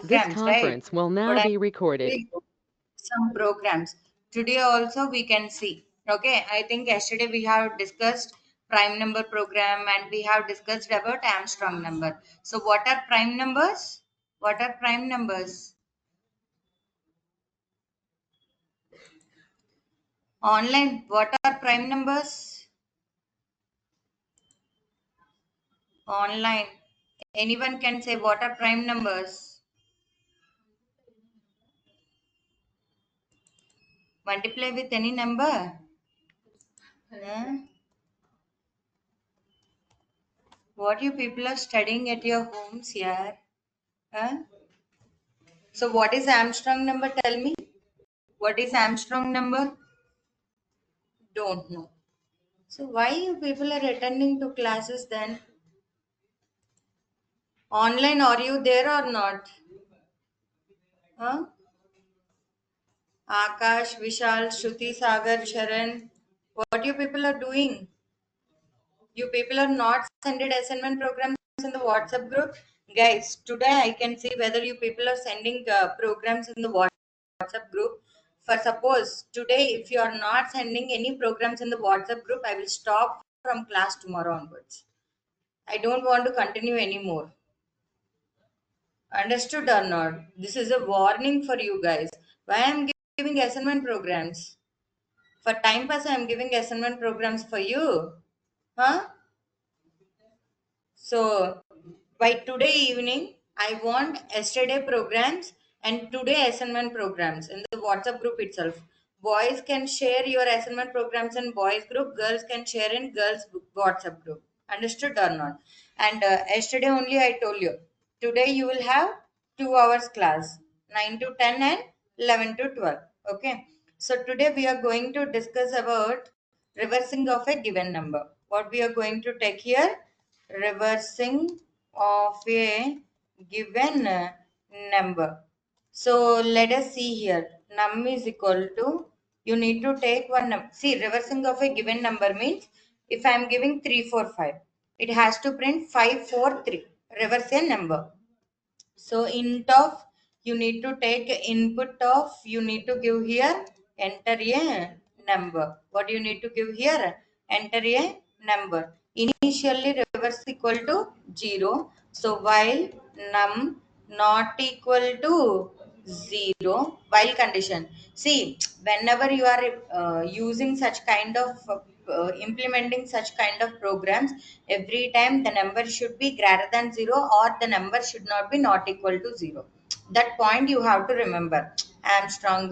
This programs, right? conference will But now I be recorded. some programs. Today also we can see. Okay, I think yesterday we have discussed prime number program and we have discussed about Armstrong number. So what are prime numbers? What are prime numbers? Online, what are prime numbers? Online. Anyone can say what are prime numbers? Multiply with any number? Huh? What you people are studying at your homes here? Huh? So what is Armstrong number? Tell me. What is Armstrong number? Don't know. So why you people are attending to classes then? Online, are you there or not? Huh? Akash, Vishal, Shruti, Sagar, Sharan. What you people are doing? You people are not sending assignment programs in the WhatsApp group. Guys, today I can see whether you people are sending programs in the WhatsApp group. For suppose today, if you are not sending any programs in the WhatsApp group, I will stop from class tomorrow onwards. I don't want to continue anymore. Understood or not? This is a warning for you guys. Why I am giving assignment programs? For time pass, I am giving assignment programs for you. Huh? So by today evening, I want yesterday programs and today assignment programs in the WhatsApp group itself. Boys can share your assignment programs in boys group, girls can share in girls WhatsApp group. Understood or not? And yesterday only I told you. Today you will have 2 hours class, 9 to 10 and 11 to 12. Okay. So today we are going to discuss about reversing of a given number. What we are going to take here? Reversing of a given number. So let us see here. Num is equal to, you need to take one number. See, reversing of a given number means if I am giving 3, 4, 5, it has to print 5, 4, 3. Reverse a number. So int of, you need to take input of, you need to give here, enter a number. What you need to give here? Enter a number. Initially reverse equal to 0. So while num not equal to 0, while condition. See, whenever you are using such kind of implementing such kind of programs, every time the number should be greater than 0 or the number should not be not equal to 0. That point you have to remember. Armstrong,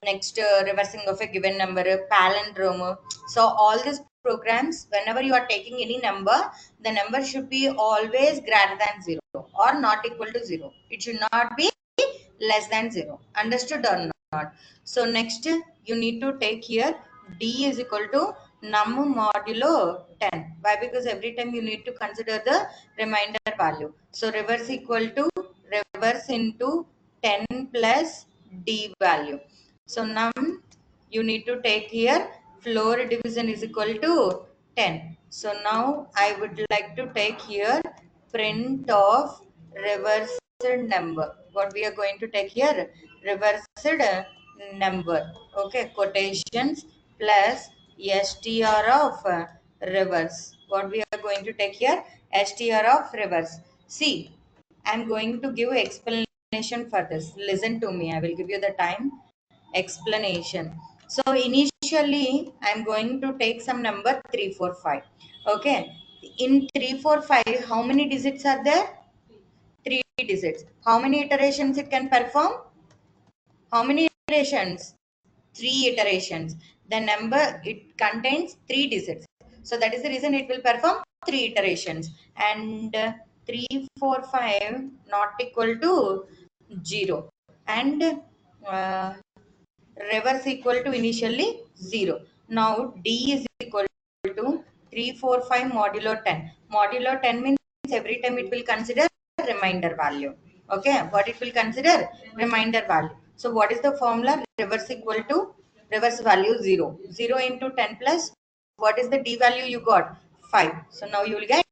next reversing of a given number, palindrome. So all these programs, whenever you are taking any number, the number should be always greater than 0 or not equal to 0. It should not be less than 0. Understood or not? So next you need to take here d is equal to num modulo 10. Why? Because every time you need to consider the remainder value. So reverse equal to reverse into 10 plus d value. So num, you need to take here floor division is equal to 10. So now I would like to take here print of reversed number. What we are going to take here? Reversed number. Okay, quotations plus str of reverse. What we are going to take here? Str of reverse. See, I am going to give explanation for this. Listen to me. I will give you the time explanation. So initially, I am going to take some number 3, 4, 5. Okay. In 3, 4, 5, how many digits are there? 3 digits. How many iterations it can perform? How many iterations? 3 iterations. The number, it contains 3 digits. So that is the reason it will perform 3 iterations. And 3, 4, 5 not equal to 0. And reverse equal to initially 0. Now D is equal to 3, 4, 5 modulo 10. Modulo 10 means every time it will consider remainder value. Okay, what it will consider? Remainder value. So what is the formula? Reverse equal to reverse value 0. 0 into 10 plus, what is the D value you got? 5. So now you will get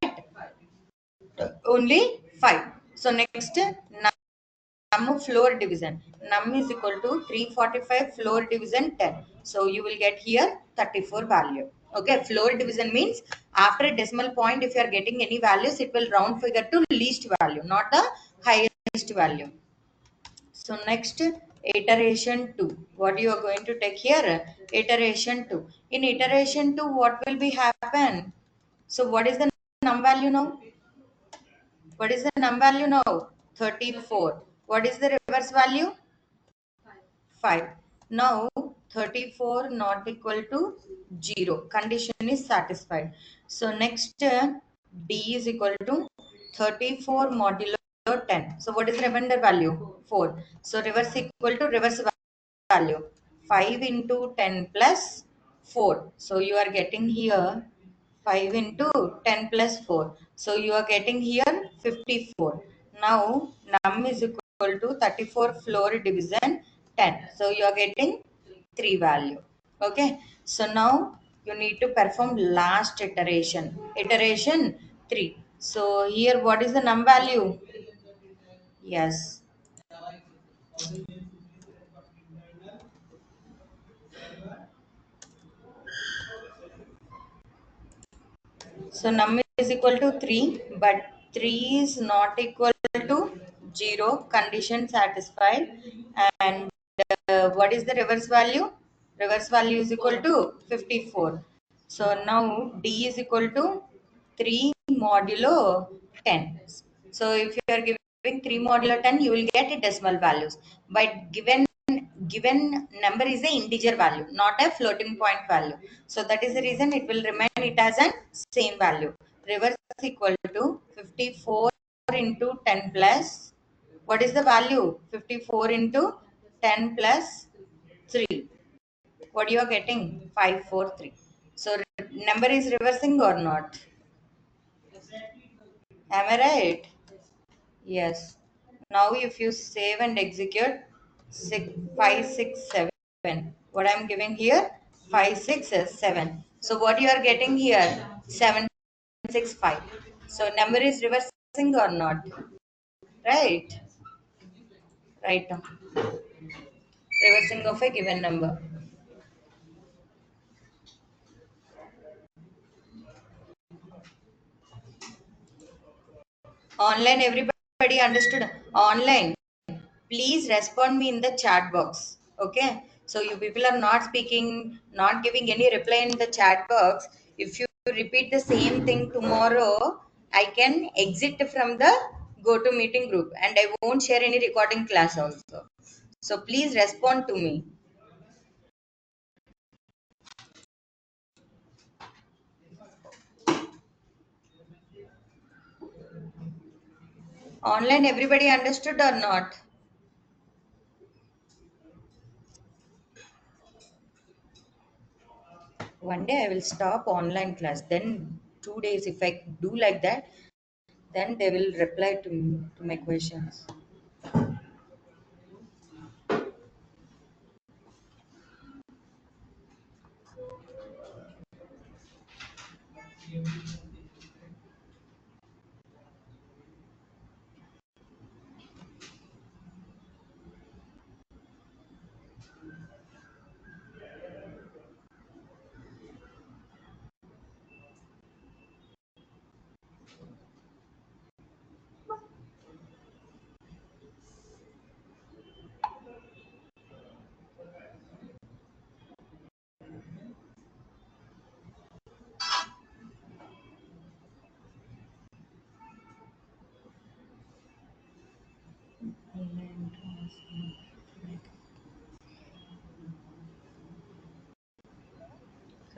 only 5. So next of floor division. Num is equal to 345 floor division 10. So you will get here 34 value. Okay, floor division means after a decimal point, if you are getting any values, it will round figure to least value, not the highest value. So next, iteration 2. What you are going to take here? Iteration 2. In iteration 2, what will be happen? So what is the num value now? What is the num value now? 34. What is the reverse value? 5. Now 34 not equal to 0. Condition is satisfied. So next, D is equal to 34 modulo 10. So what is remainder value? 4. So reverse equal to reverse value. 5 into 10 plus 4. So you are getting here 5 into 10 plus 4. So you are getting here 54. Now num is equal to 34 floor division 10. So you are getting 3 value. Okay. So now you need to perform last iteration. Iteration 3. So here what is the num value? Yes. So num is equal to 3, but 3 is not equal to 0. Condition satisfied. And what is the reverse value? Reverse value is equal to 54. So now D is equal to 3 modulo 10. So if you are giving 3 modulo 10, you will get a decimal values. But given number is a integer value, not a floating point value. So that is the reason it will remain it as an same value. Reverse equal to 54 into 10 plus, what is the value? 54 into 10 plus 3. What you are getting? 543. So number is reversing or not? Am I right? Yes. Now if you save and execute, 567. What I'm giving here? 567. So what you are getting here? 765. So number is reversing or not? Right? Right now. Reversing of a given number. Online, everybody understood? Online. Please respond me in the chat box. Okay. So you people are not speaking, not giving any reply in the chat box. If you repeat the same thing tomorrow, I can exit from the GoToMeeting group and I won't share any recording class also. So please respond to me. Online, everybody understood or not? One day I will stop online class. Then 2 days, if I do like that, then they will reply to me, to my questions.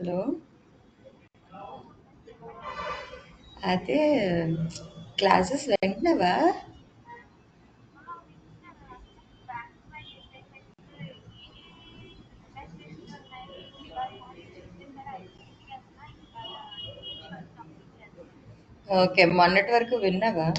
Hello, అదే classes వింటున్నావా? Okay, మొన్నటి వరకు విన్నావా?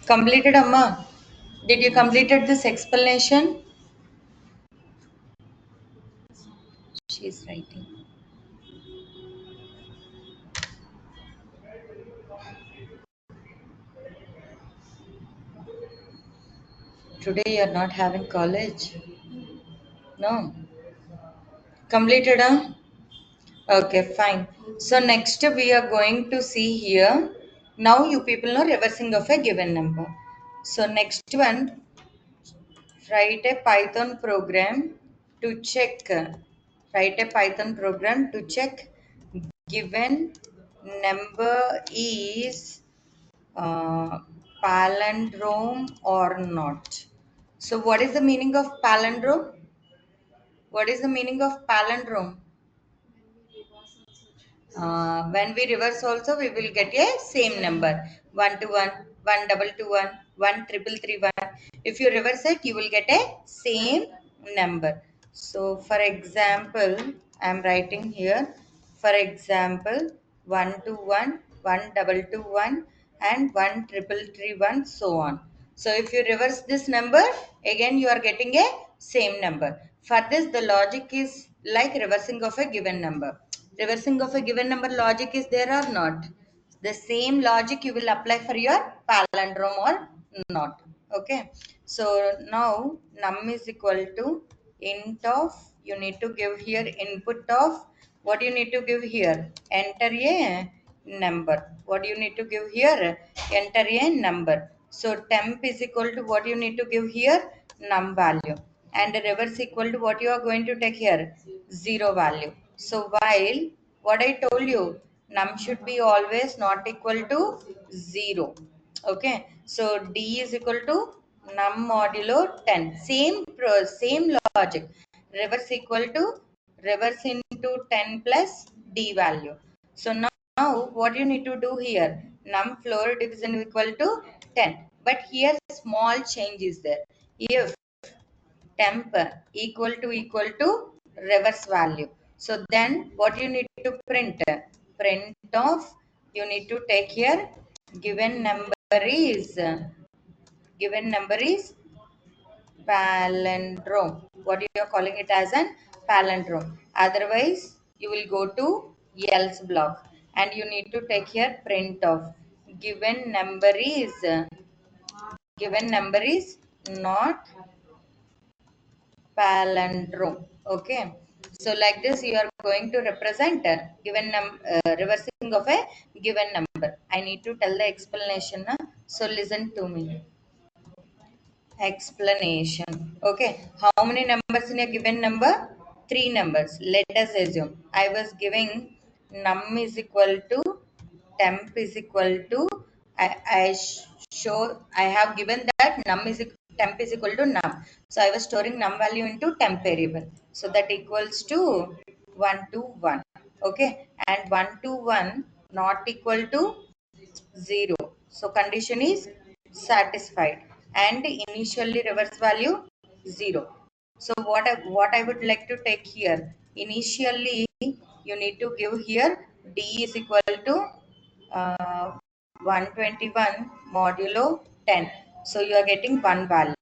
Completed, Amma? Did you completed this explanation? She is writing. Today you are not having college? No. Completed, huh? Okay, fine. So next we are going to see here. Now you people know reversing of a given number. So next one, write a Python program to check. Write a Python program to check given number is uh, palindrome or not. So what is the meaning of palindrome? What is the meaning of palindrome? When we reverse also, we will get a same number. 1 to 1, 1 double to 1, 1 triple 3 1. If you reverse it, you will get a same number. So for example, I am writing here. For example, 1 to 1, 1 double to 1 and 1 triple 3 1, so on. So if you reverse this number, again you are getting a same number. For this, the logic is like reversing of a given number. Reversing of a given number logic is there or not? The same logic you will apply for your palindrome or not. Okay. So now num is equal to int of, you need to give here input of, what you need to give here? Enter a number. What you need to give here? Enter a number. So temp is equal to what you need to give here? Num value. And reverse equal to what you are going to take here? 0 value. So while what I told you, num should be always not equal to 0. Okay. So D is equal to num modulo 10. Same logic. Reverse equal to reverse into 10 plus D value. So now what you need to do here? Num floor division equal to 10. But here small change is there. If temp equal to reverse value. So then what you need to print? Print of, you need to take here given number is palindrome. What you are calling it as an palindrome. Otherwise you will go to else block and you need to take here print of given number is not palindrome. Okay, so like this you are going to represent reversing of a given number. I need to tell the explanation, so listen to me. Explanation. Okay, how many numbers in a given number? Three numbers. Let us assume I was giving num is equal to temp is equal to, I have given that temp is equal to num. So I was storing num value into temp variable. So that equals to 1 to 1. Okay, and 1 to 1 not equal to 0. So condition is satisfied and initially reverse value 0. So what I would like to take here, initially you need to give here D is equal to 121 modulo 10. So you are getting one value.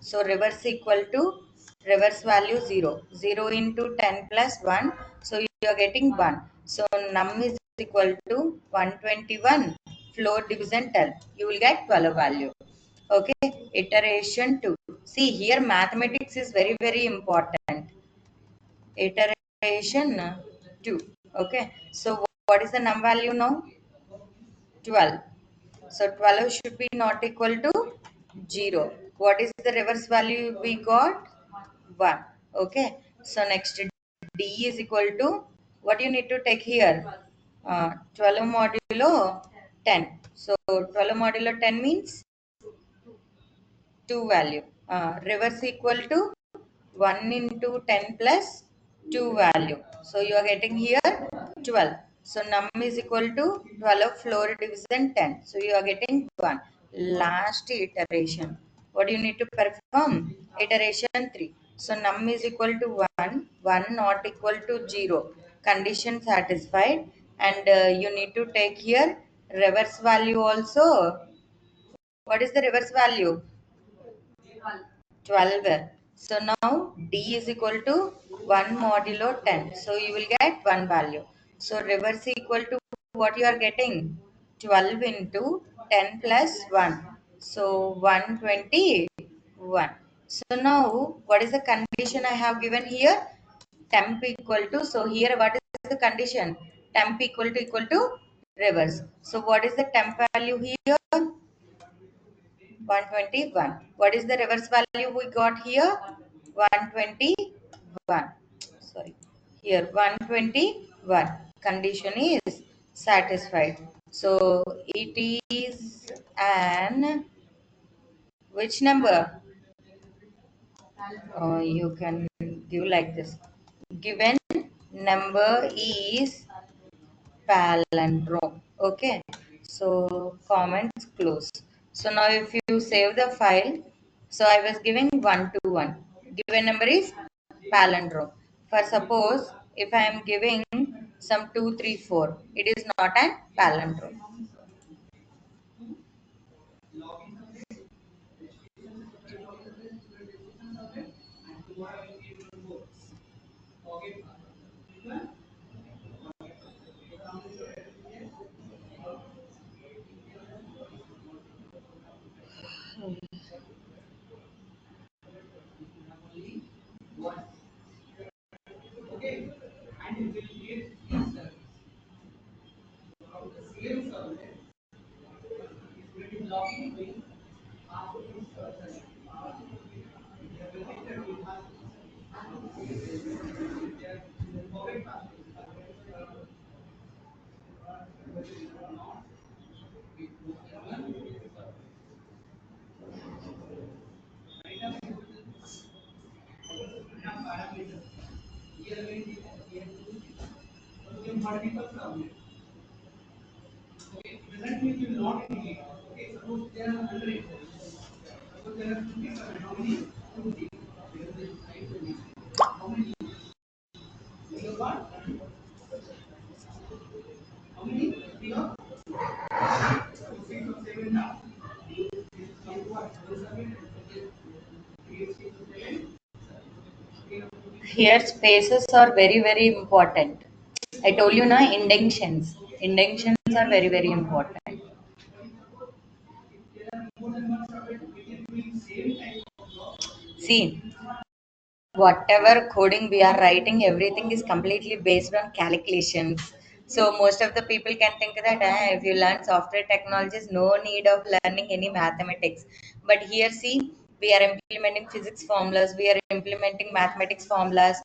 So reverse equal to reverse value 0. 0 into 10 plus 1. So you are getting 1. So num is equal to 121 floor division 10. You will get 12 value. Okay, iteration 2. See here mathematics is very very important. Iteration 2. Okay, so what is the num value now? 12. So 12 should be not equal to 0. What is the reverse value we got? 1. Okay. So next D is equal to, what you need to take here? 12 modulo 10. So 12 modulo 10 means 2 value. Reverse equal to 1 into 10 plus 2 value. So you are getting here 12. So num is equal to 12 floor division 10. So you are getting 1. Last iteration. What do you need to perform? Iteration 3. So num is equal to 1. 1 not equal to 0. Condition satisfied. And you need to take here reverse value also What is the reverse value? 12. So now D is equal to 1 modulo 10. So you will get one value. So reverse equal to what you are getting? 12 into 10 plus 1. So 121. So now what is the condition I have given here? Temp equal to, so here what is the condition? Temp equal to reverse. So what is the temp value here? 121. What is the reverse value we got here? 121. Sorry. Here 121. Condition is satisfied. So it is an which number? You can give like this. Given number is palindrome. Okay, so comments close. So now if you save the file, so I was giving 1 to 1. Given number is palindrome. For suppose if I am giving some 2 3 4, it is not an palindrome. Here spaces are very important. I told you na, indentions are very important. See, whatever coding we are writing, everything is completely based on calculations. So most of the people can think that if you learn software technologies, no need of learning any mathematics. But here, see, we are implementing physics formulas, we are implementing mathematics formulas.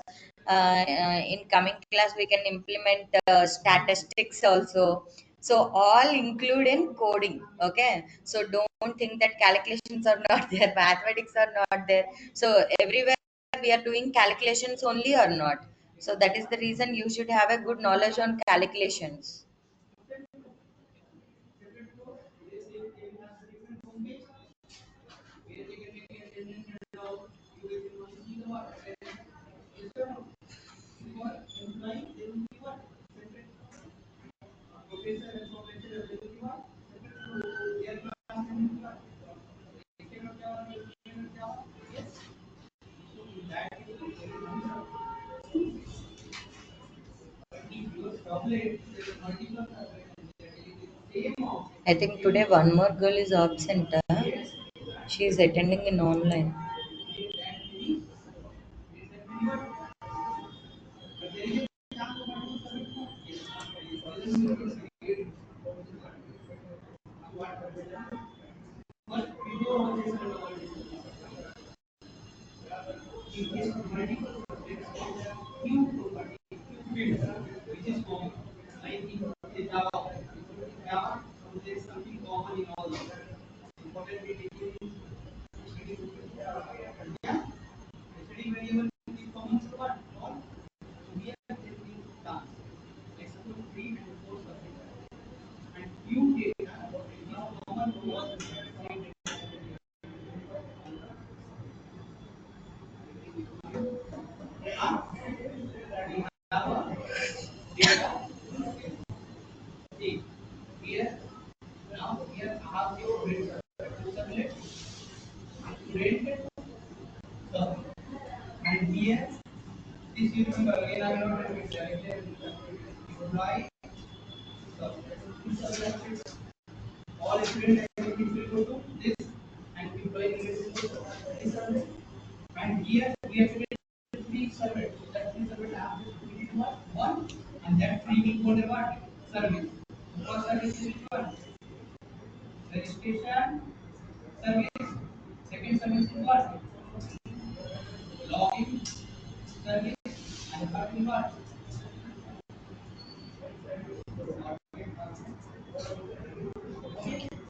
In coming class, we can implement statistics also. So all include in coding. Okay. So don't think that calculations are not there, mathematics are not there. So everywhere we are doing calculations only or not. So that is the reason you should have a good knowledge on calculations. I think today one more girl is absent. She is attending in online.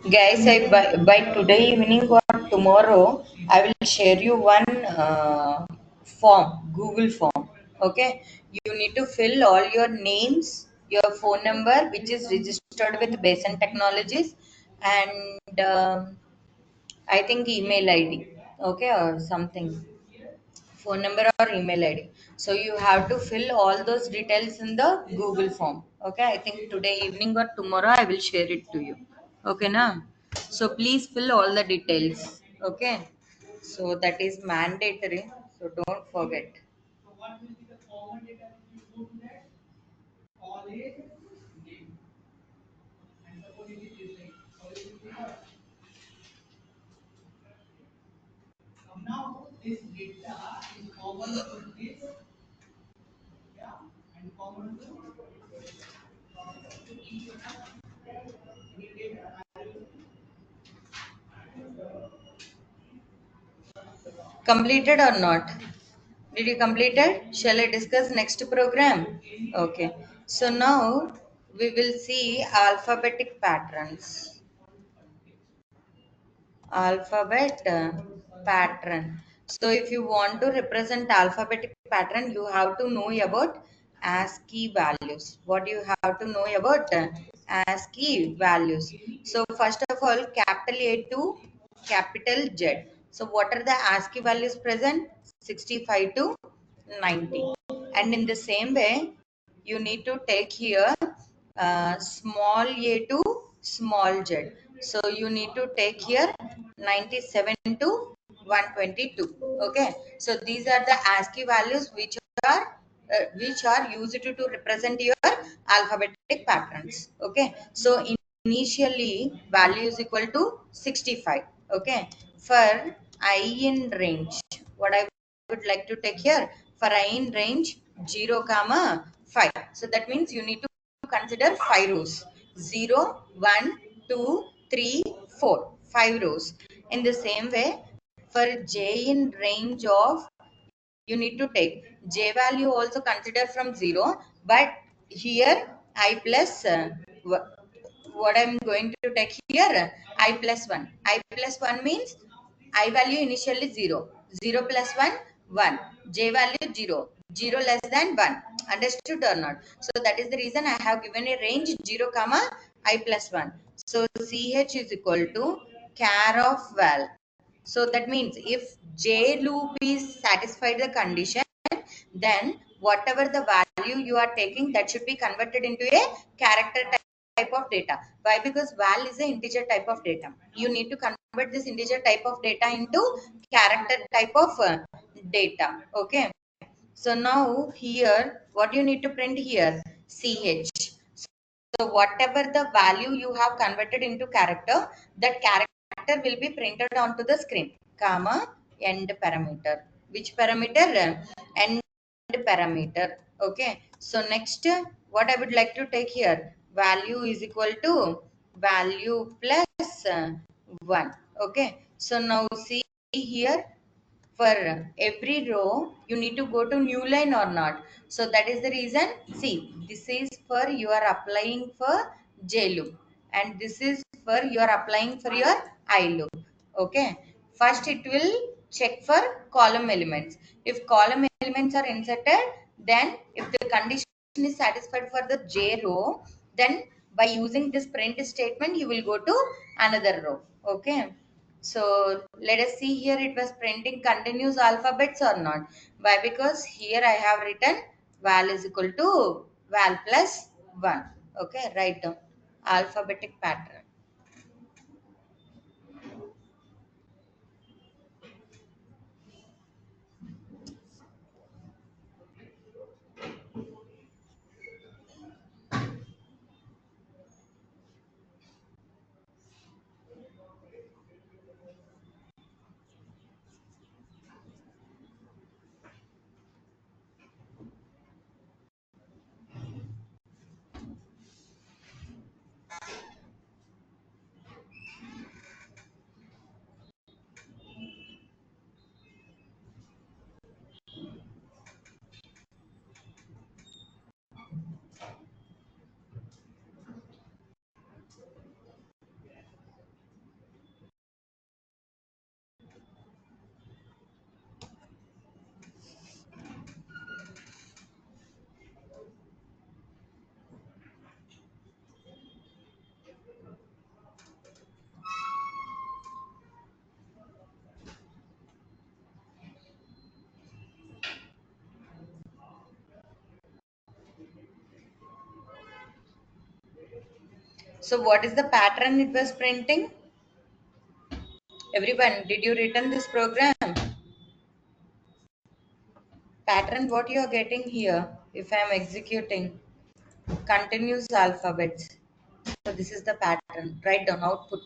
Guys, by today evening or tomorrow, I will share you one form, Google form. Okay, you need to fill all your names, your phone number, which is registered with Basin Technologies, and I think email ID. Okay, or something, phone number or email ID. So you have to fill all those details in the Google form. Okay, I think today evening or tomorrow I will share it to you. Okay, na? So please fill all the details. Okay, so that is mandatory. So don't forget. Completed or not? Did you complete it? Shall I discuss next program? Okay. So now we will see alphabetic patterns. Alphabet pattern. So if you want to represent alphabetic pattern, you have to know about ASCII values. What you have to know about ASCII values. So first of all, capital A to capital Z. So what are the ASCII values present? 65 to 90. And in the same way, you need to take here small a to small z. So you need to take here 97 to 122. Okay. So these are the ASCII values which are used to represent your alphabetic patterns. Okay. So initially value is equal to 65. Okay. For I in range, what I would like to take here, for I in range 0 comma 5. So that means you need to consider 5 rows. 0, 1, 2, 3, 4. 5 rows. In the same way, for j in range of, you need to take j value also consider from 0, but here I plus what I'm going to take here, I plus 1. I plus 1 means I value initially 0. 0 plus 1, 1. J value 0. 0 less than 1. Understood or not? So that is the reason I have given a range 0 comma I plus 1. So CH is equal to char of val. So that means if J loop is satisfied the condition, then whatever the value you are taking, that should be converted into a character type of data. Why? Because val is an integer type of data. You need to convert this integer type of data into character type of data. Okay. So now here, what you need to print here? CH. So whatever the value you have converted into character, that character will be printed onto the screen, comma, end parameter. Which parameter? End parameter. Okay. So next, what I would like to take here, value is equal to value plus 1. Okay. So now see here, for every row you need to go to new line or not. So that is the reason, see, this is for you are applying for j loop, and this is for you are applying for your I loop. Okay, first it will check for column elements. If column elements are inserted, then if the condition is satisfied for the j row, then by using this print statement you will go to another row. Okay, so let us see here, it was printing continuous alphabets or not. Why? Because here I have written val is equal to val plus 1. Okay, write down alphabetic pattern. So what is the pattern it was printing? Everyone, did you written this program? Pattern what you are getting here, if I am executing continuous alphabets. So this is the pattern. Write down output.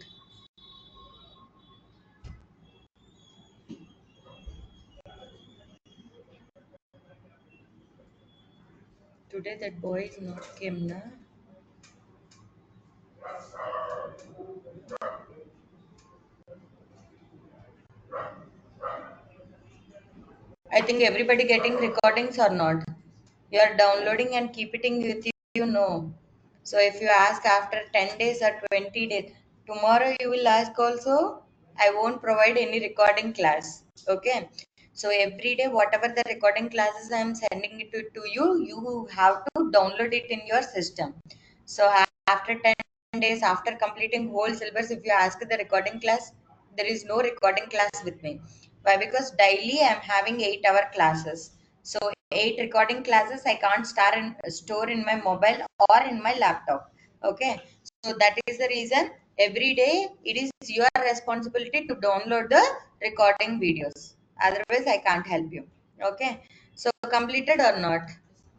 Today that boy is not came, na? I think everybody getting recordings or not. You are downloading and keeping with you, you know. So if you ask after 10 days or 20 days, tomorrow you will ask also, I won't provide any recording class. Okay. So every day, whatever the recording classes I am sending it to you, you have to download it in your system. So after 10 days, after completing whole syllabus, if you ask the recording class, there is no recording class with me. Why? Because daily I'm having 8-hour classes. So 8 recording classes I can't store in my mobile or in my laptop. Okay. So that is the reason every day it is your responsibility to download the recording videos. Otherwise, I can't help you. Okay. So completed or not?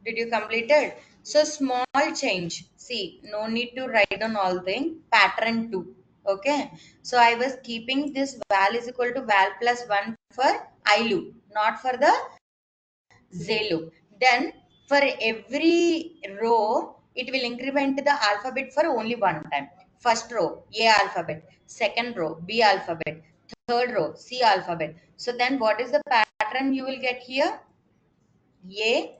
Did you complete it? So small change. See, no need to write down all thing. Pattern 2. Okay. So I was keeping this val is equal to val plus 1 for I loop, not for the J loop. Then for every row, it will increment the alphabet for only one time. First row, A alphabet. Second row, B alphabet. Third row, C alphabet. So then what is the pattern you will get here? A,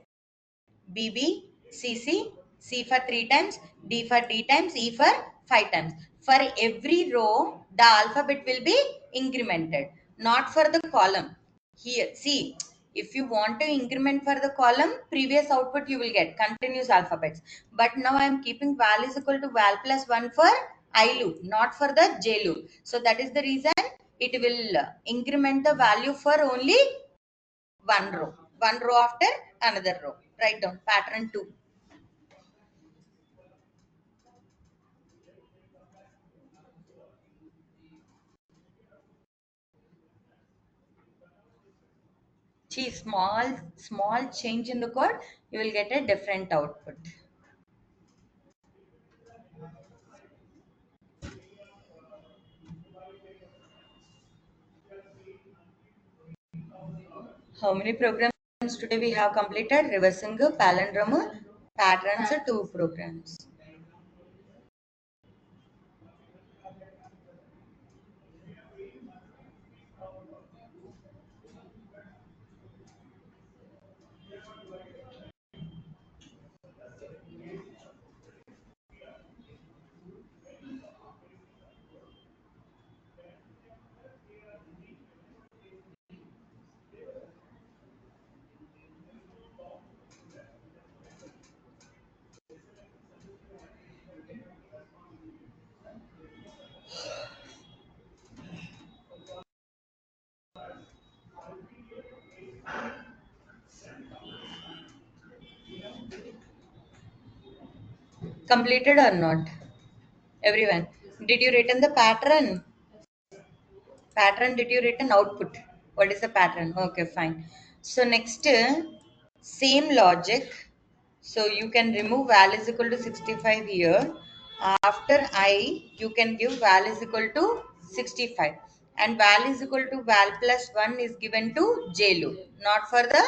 B B, C C, C for 3 times, D for D times, E for 5 times. For every row, the alphabet will be incremented, not for the column. Here, see, if you want to increment for the column, previous output you will get continuous alphabets. But now I am keeping val is equal to val plus 1 for I loop, not for the J loop. So that is the reason it will increment the value for only one row after another row. Write down pattern 2. See, small change in the code, you will get a different output. How many programs today we have completed? Reversing, palindrome, patterns, 2 programs. Completed or not? Everyone. Did you written the pattern? Pattern, did you written output? What is the pattern? Okay, fine. So next, same logic. So you can remove val is equal to 65 here. After I, you can give val is equal to 65. And val is equal to val plus 1 is given to J loop, not for the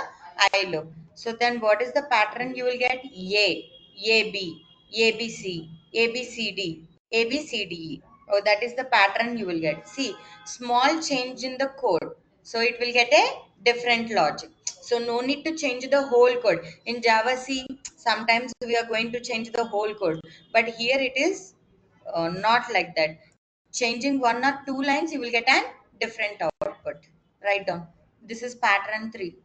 I loop. So then what is the pattern you will get? A B, A B C, A B C D, A B C D E. Oh, that is the pattern you will get. See, small change in the code. So it will get a different logic. So no need to change the whole code. In Java C, sometimes we are going to change the whole code. But here it is not like that. Changing 1 or 2 lines, you will get a different output. Write down. This is pattern 3.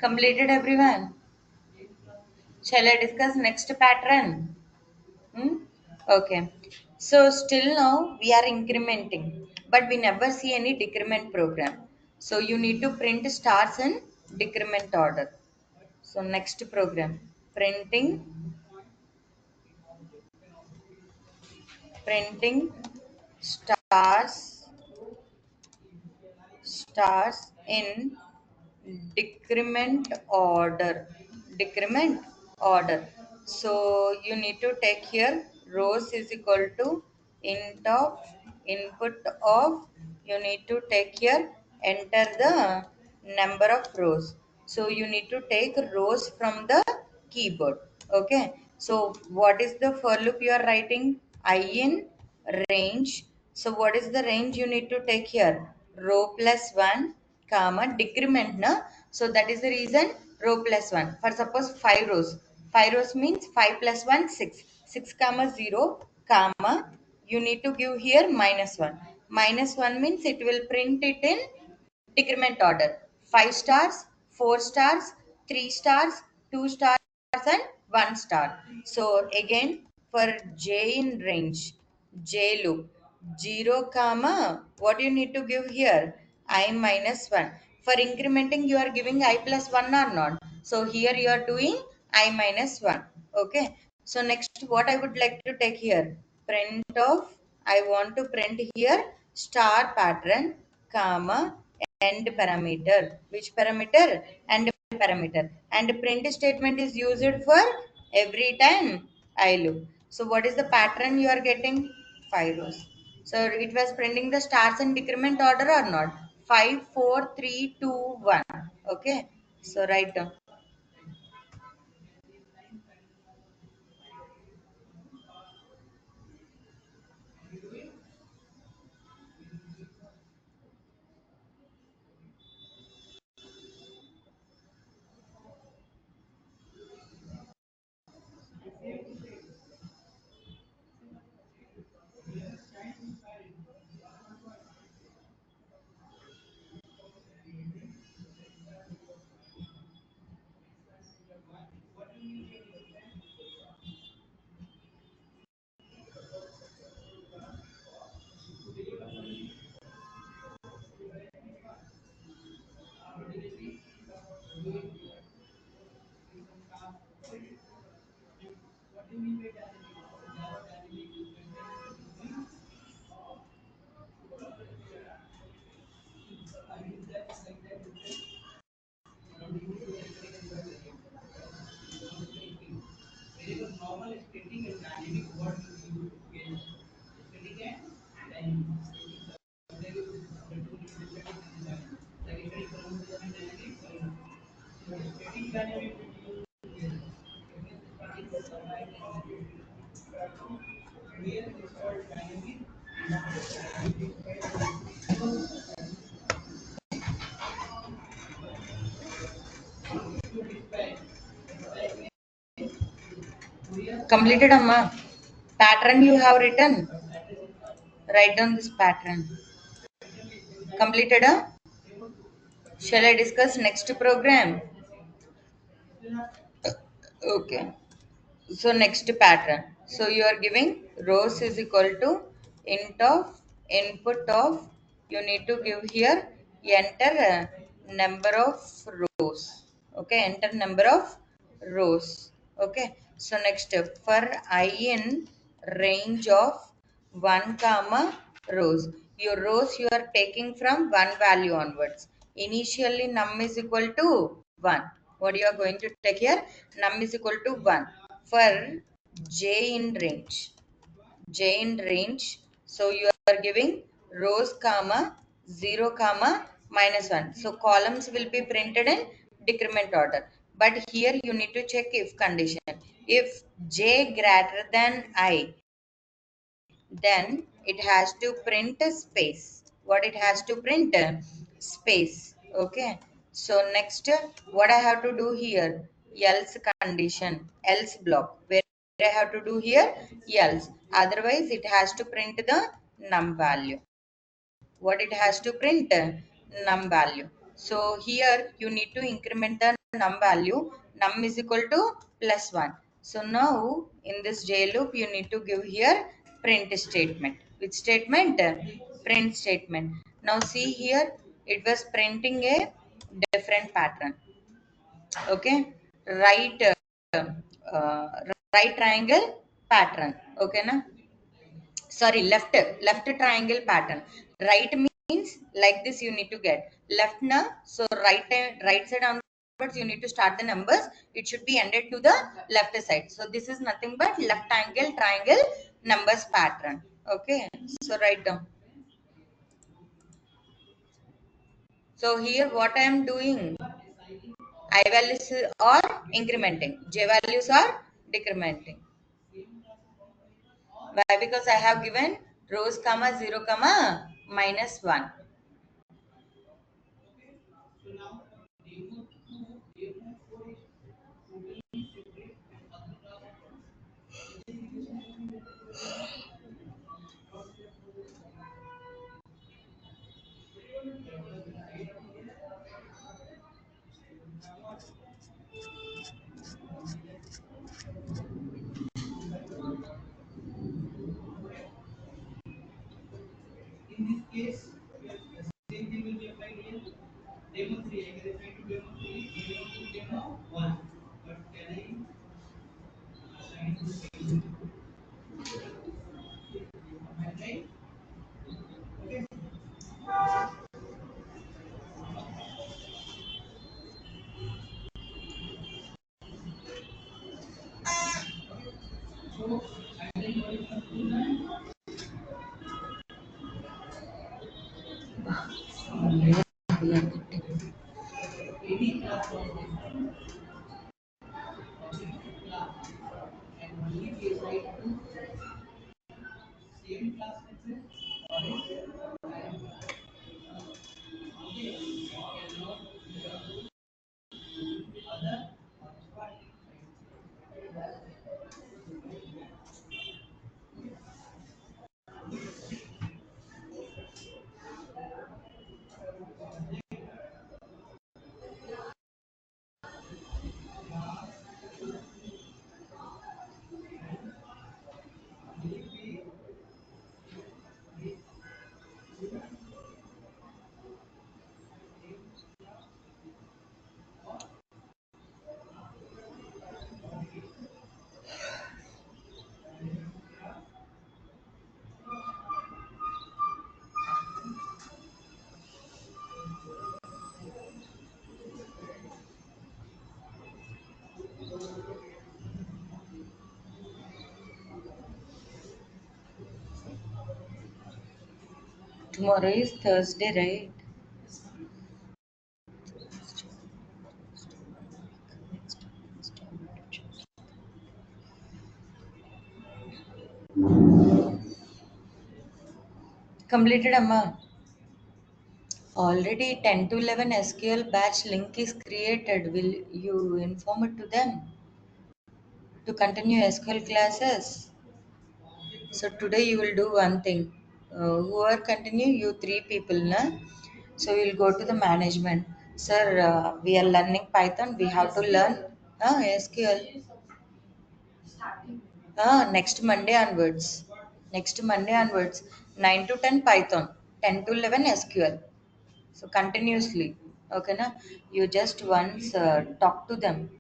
Completed everyone? Shall I discuss next pattern? Hmm? Okay. So still now we are incrementing, but we never see any decrement program. So you need to print stars in decrement order. So next program, printing stars stars in decrement order. So you need to take here rows is equal to int of input of, you need to take here, enter the number of rows. So you need to take rows from the keyboard. Okay, so what is the for loop you are writing? I in range. So what is the range you need to take here? Row plus 1 comma decrement na. So that is the reason row plus 1. For suppose 5 rows, 5 rows means 5 plus 1 6, 6 comma 0 comma, you need to give here minus 1. Minus 1 means it will print it in decrement order: 5 stars, 4 stars, 3 stars, 2 stars, and 1 star. So again, for j in range, j loop, 0 comma, what you need to give here? I minus 1. For incrementing you are giving I plus 1 or not? So here you are doing I minus 1. Okay, so next what I would like to take here, print of, I want to print here star pattern comma end parameter. Which parameter? End parameter. And print statement is used for every time I loop. So what is the pattern you are getting? 5 rows. So it was printing the stars in decrement order or not? 5 4 3 2 1. Okay, so write down. Completed, Amma. Pattern you have written. Write down this pattern. Completed, huh? Shall I discuss next program? Okay. So next pattern. So you are giving rows is equal to int of input of, you need to give here enter number of rows. Okay, enter number of rows. Okay. So next step, for I in range of 1 comma rows. Your rows you are taking from 1 value onwards. Initially num is equal to 1. What you are going to take here? Num is equal to 1. For j in range, so you are giving rows comma 0 comma minus 1. So columns will be printed in decrement order, but here you need to check if condition. If j greater than I, then it has to print a space. What it has to print? Space. Okay, so next what I have to do here? Else condition, else block, where I have to do here else, otherwise it has to print the num value. What it has to print? Num value. So here you need to increment the num value, num is equal to plus 1. So now in this j loop you need to give here print statement. Which statement? Print statement. Now see here, it was printing a different pattern. Okay, right, uh, right triangle pattern. Okay na, sorry, left triangle pattern. Right means like this you need to get left na, so right side onwards you need to start the numbers, it should be ended to the left side. So this is nothing but left angle triangle numbers pattern. Okay, so write down. So here what I am doing, I values are incrementing, j values are decrementing. Why? Because I have given rows comma 0 comma minus 1. Tomorrow is Thursday, right? Completed, Amma. Already 10 to 11 SQL batch link is created. Will you inform it to them to continue SQL classes? So today you will do one thing. Who are continue? You three people, na? So we'll go to the management. Sir, we are learning Python. We have to learn SQL. Next Monday onwards. Next Monday onwards. 9 to 10 Python. 10 to 11 SQL. So continuously. Okay, na? You just once talk to them.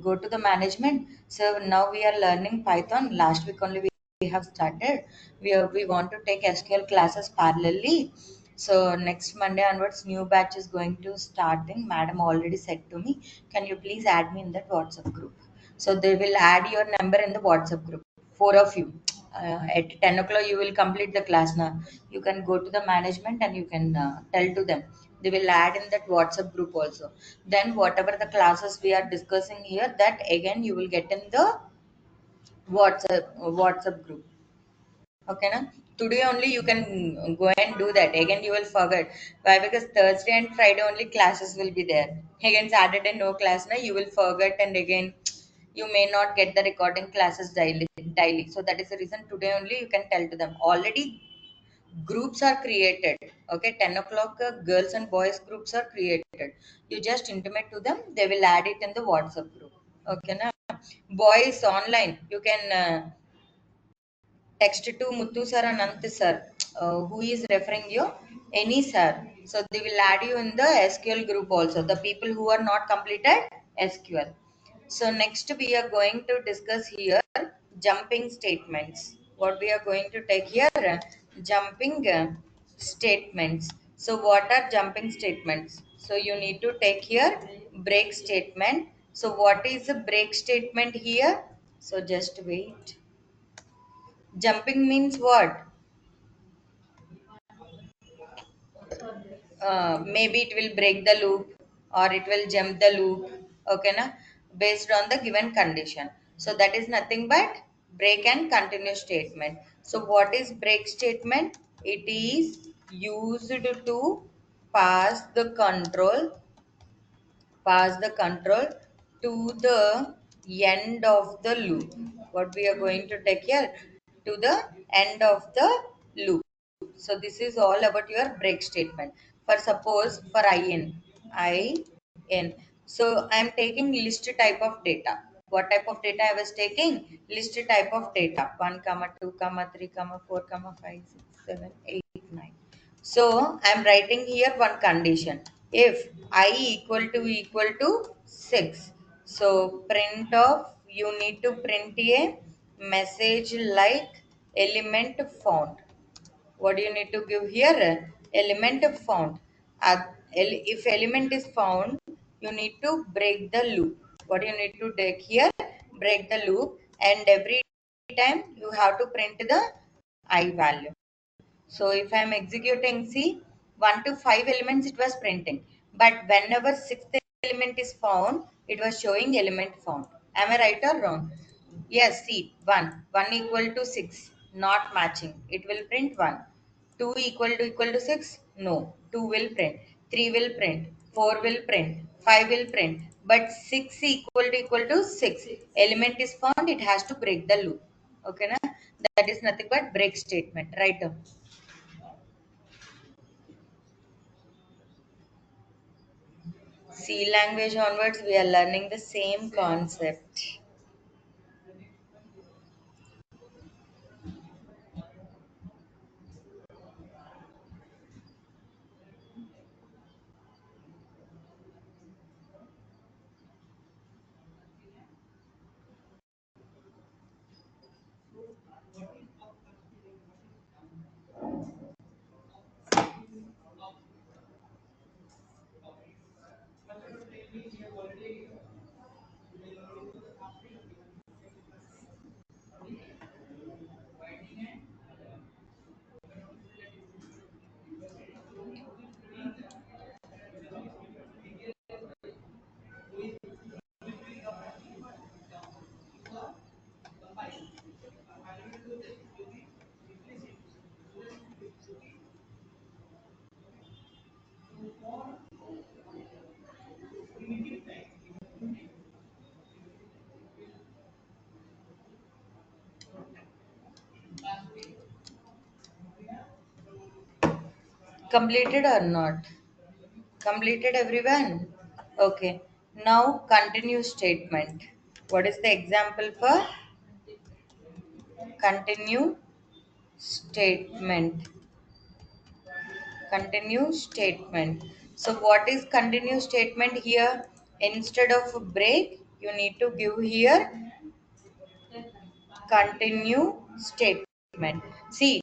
Go to the management. So now we are learning Python. Last week only we have started. We want to take SQL classes parallelly. So next Monday onwards, new batch is going to starting. Madam already said to me, can you please add me in that WhatsApp group? So they will add your number in the WhatsApp group. Four of you. At 10 o'clock, you will complete the class now. You can go to the management and you can tell to them. They will add in that WhatsApp group also. Then whatever the classes we are discussing here, that again you will get in the WhatsApp group. Okay, na? Today only you can go and do that. Again, you will forget. Why? Because Thursday and Friday only classes will be there. Again, Saturday no class, na? You will forget, and again, you may not get the recording classes daily. So that is the reason today only you can tell to them. Already groups are created. Okay, 10 o'clock girls and boys groups are created. You just intimate to them, they will add it in the WhatsApp group. Okay, now boys online, you can text to Muthu sir and Anant sir, who is referring you, any sir. So they will add you in the SQL group also, the people who are not completed SQL. So next we are going to discuss here jumping statements. What we are going to take here, jumping statements. So what are jumping statements? So you need to take here break statement. So what is a break statement here? So just wait. Jumping means what? Maybe it will break the loop or it will jump the loop. Okay, na? Based on the given condition. So that is nothing but break and continue statement. So what is break statement? It is used to pass the control pass the control to the end of the loop. What we are going to take here, to the end of the loop. So this is all about your break statement. For suppose for in. So I am taking list type of data. What type of data I was taking? List type of data. 1, comma 2, comma 3, comma 4, comma 5, 6, 7, 8, 9. So I am writing here one condition. If I equal to 6. So print of, you need to print a message like element found. What do you need to give here? Element found. If element is found, you need to break the loop. What do you need to take here? Break the loop, and every time you have to print the I value. So if I am executing, see, 1 to 5 elements it was printing. But whenever sixth element is found, it was showing element found. Am I right or wrong? Yes, see, 1. 1 equal to 6. Not matching. It will print 1. 2 equal to 6? No. 2 will print. 3 will print. 4 will print. 5 will print. But 6 equal to 6. Element is found, it has to break the loop. Okay, na? That is nothing but break statement, right? C language onwards, we are learning the same concept. Completed or not? Completed everyone? Okay. Now continue statement. What is the example for continue statement? Continue statement. So what is continue statement here? Instead of break, you need to give here continue statement. See,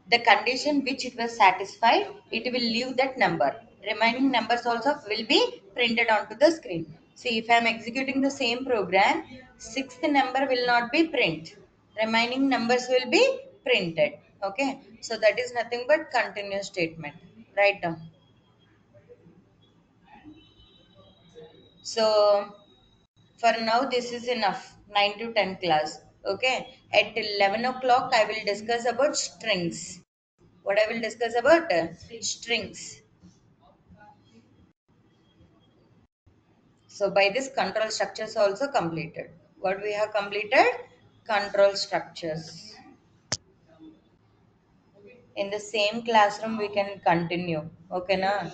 the condition which it was satisfied, it will leave that number. Remaining numbers also will be printed onto the screen. See, if I am executing the same program, sixth number will not be print, remaining numbers will be printed. Okay, so that is nothing but continuous statement, right? Now, so for now this is enough, 9 to 10 class. Okay, at 11 o'clock I will discuss about strings. What I will discuss about strings. So by this control structures also completed. What we have completed? Control structures. In the same classroom we can continue. Okay na?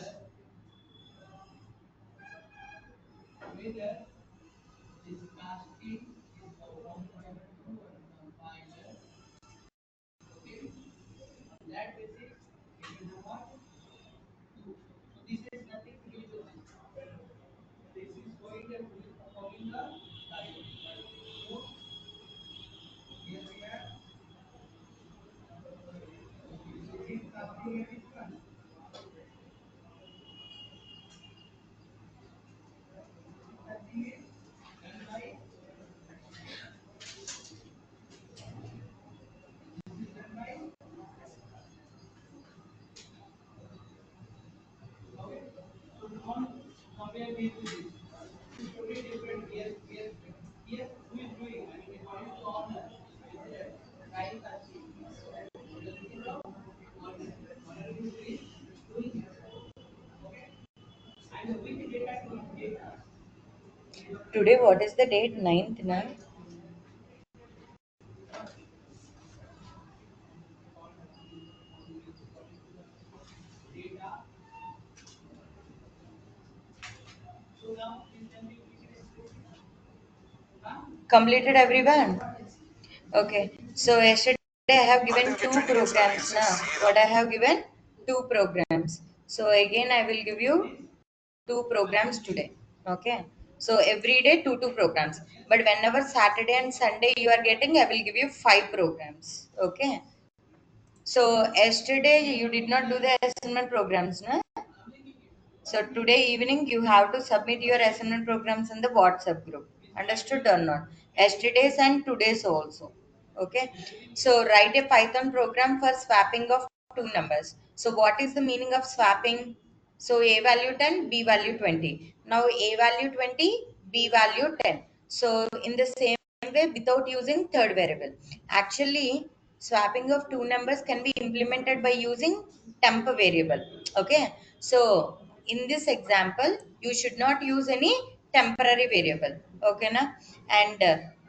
Today what is the date? Ninth na? Completed everyone? Okay. So yesterday I have given two programs now. What I have given? Two programs. So again I will give you two programs today. Okay. So every day two programs. But whenever Saturday and Sunday you are getting, I will give you five programs. Okay. So yesterday you did not do the assignment programs, no? So today evening you have to submit your assignment programs in the WhatsApp group. Understood or not? Yesterday's and today's also. Okay. So write a Python program for swapping of two numbers. So what is the meaning of swapping? So A value 10, B value 20. Now A value 20, B value 10. So in the same way without using third variable. Actually, swapping of two numbers can be implemented by using temp variable. Okay. So in this example, you should not use any temporary variable. Okay na? And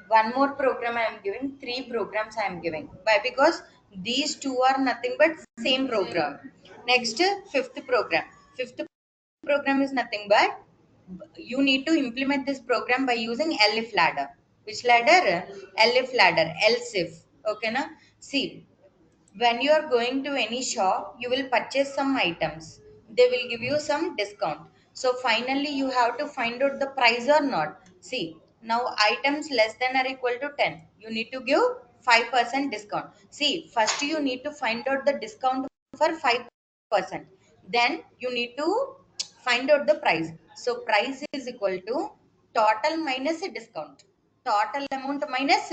one more program I am giving, three programs I am giving. Why? Because these two are nothing but same program. Next, fifth program. Fifth program is nothing but you need to implement this program by using elif ladder. Which ladder? Elif ladder, else if. Okay na? See, when you are going to any shop, you will purchase some items. They will give you some discount. So finally you have to find out the price or not. See, now items less than or equal to 10, you need to give 5% discount. See, first you need to find out the discount for 5%. Then you need to find out the price. So price is equal to total minus a discount. Total amount minus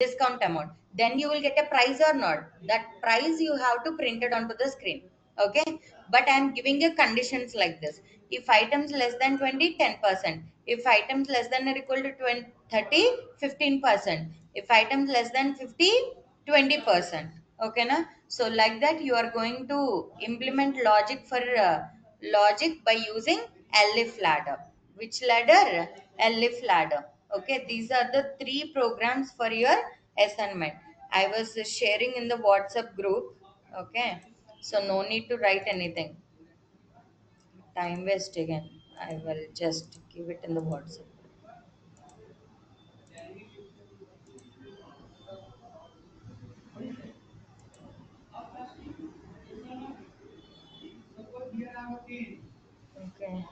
discount amount. Then you will get a price or not. That price you have to print it onto the screen. Okay. But I am giving a conditions like this. If items less than 20, 10%. If items less than or equal to 20, 30, 15%. If items less than 50, 20%. Okay na? So like that you are going to implement logic for logic by using elif ladder. Which ladder? Elif ladder. Okay, these are the three programs for your assignment. I was sharing in the WhatsApp group. Okay, so no need to write anything. Time waste again. I will just give it in the WhatsApp. Okay.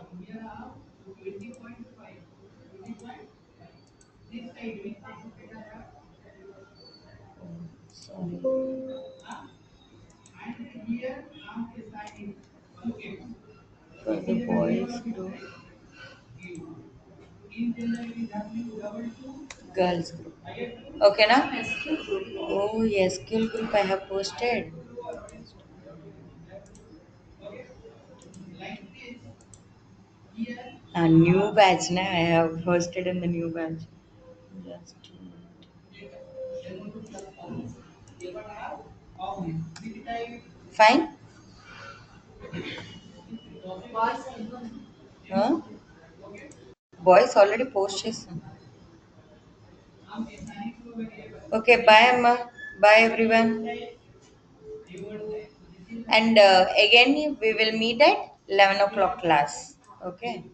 Sorry. For the boys group, girls group. Okay, now? Oh, yes, skill group I have posted. A new batch, na? I have posted in the new batch. Just fine. Huh? Boys already posted. Okay, bye, Amma. Bye, everyone. And again, we will meet at 11 o'clock class. Okay.